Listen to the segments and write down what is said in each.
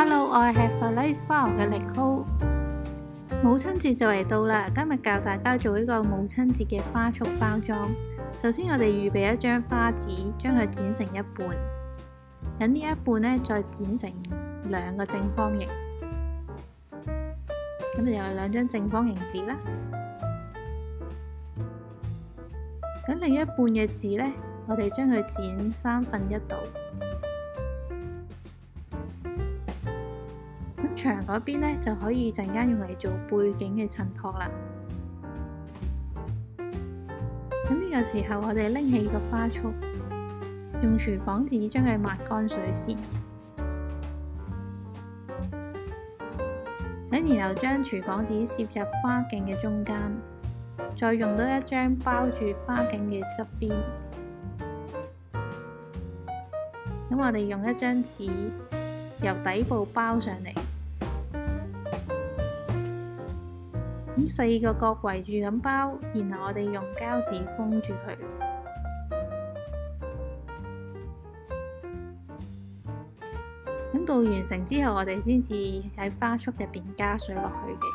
Hello， 我係 Have a Nice Flower 嘅Nicole。母親節就嚟到啦，今日教大家做一個母親節嘅花束包裝。首先我哋預備一張花紙，將佢剪成一半，咁呢一半呢，再剪成兩個正方形，咁就有兩張正方形紙啦。咁另一半嘅紙呢，我哋將佢剪1/3度。牆嗰邊呢，就可以陣間用嚟做背景嘅襯托啦。咁呢個時候，我哋拎起個花束，用廚房紙將佢抹乾水先。咁然後將廚房紙攝入花徑嘅中間，再用多一張包住花徑嘅側邊。咁我哋用一張紙由底部包上嚟。咁4個角圍住咁包，然後我哋用膠紙封住佢。咁到完成之後，我哋先至喺花束入邊加水落去嘅。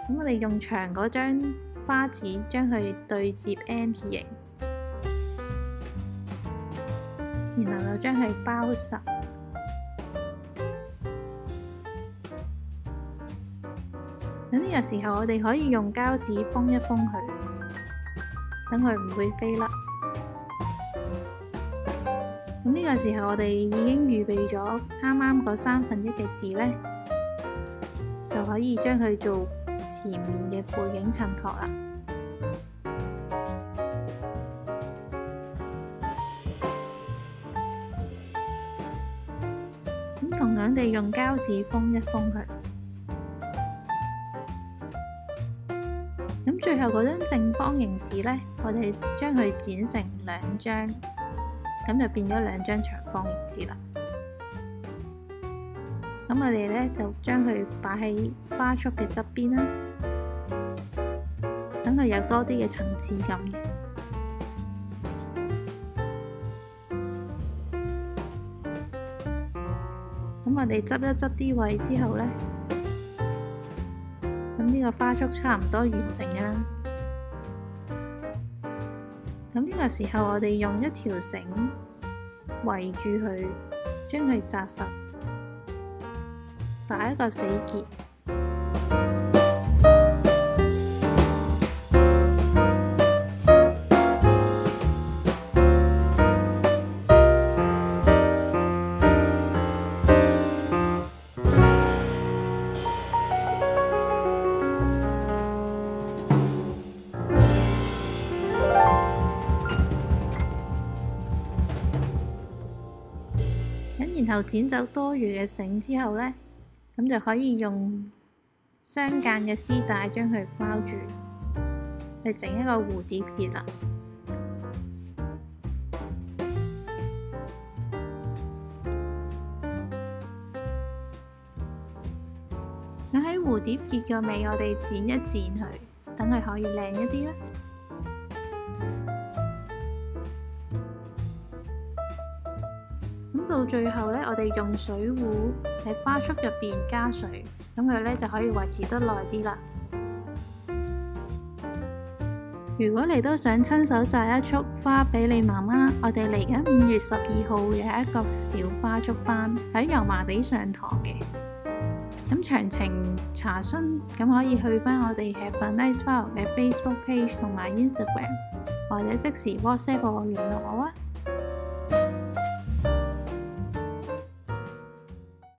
咁我哋用長嗰張花紙將佢對接 M 字形，然後就將佢包實。咁呢個時候，我哋可以用膠紙封一封佢，等佢唔會飛甩。咁呢個時候，我哋已經預備咗啱啱嗰1/3嘅紙呢，就可以將佢做前面嘅背景襯托啦。咁同樣地用膠紙封一封佢。咁最後嗰張正方形紙呢，我哋將佢剪成2張，咁就變咗2張長方形紙啦。咁我哋呢，就將佢擺喺花束嘅側邊啦，等佢有多啲嘅層次感嘅。咁我哋執一執啲位之後呢，呢個花束差唔多完成啦。咁呢個時候，我哋用一條繩圍住佢，將佢紮實，打一個死結。然後剪走多餘嘅繩之後呢，咁就可以用相間嘅絲帶將佢包住，去整一個蝴蝶結啦。咁喺蝴蝶結嘅尾，我哋剪一剪佢，等佢可以靚一啲啦。到最後呢，我哋用水壺喺花束入邊加水，咁佢呢就可以維持得耐啲啦。如果你都想親手紮一束花俾你媽媽，我哋嚟緊5月12號有一個小花束班喺油麻地上堂嘅。咁詳情查詢，咁可以去返我哋 Have a Nice Flower 嘅 Facebook page 同埋 Instagram，或者即時 WhatsApp 我聯絡我啊。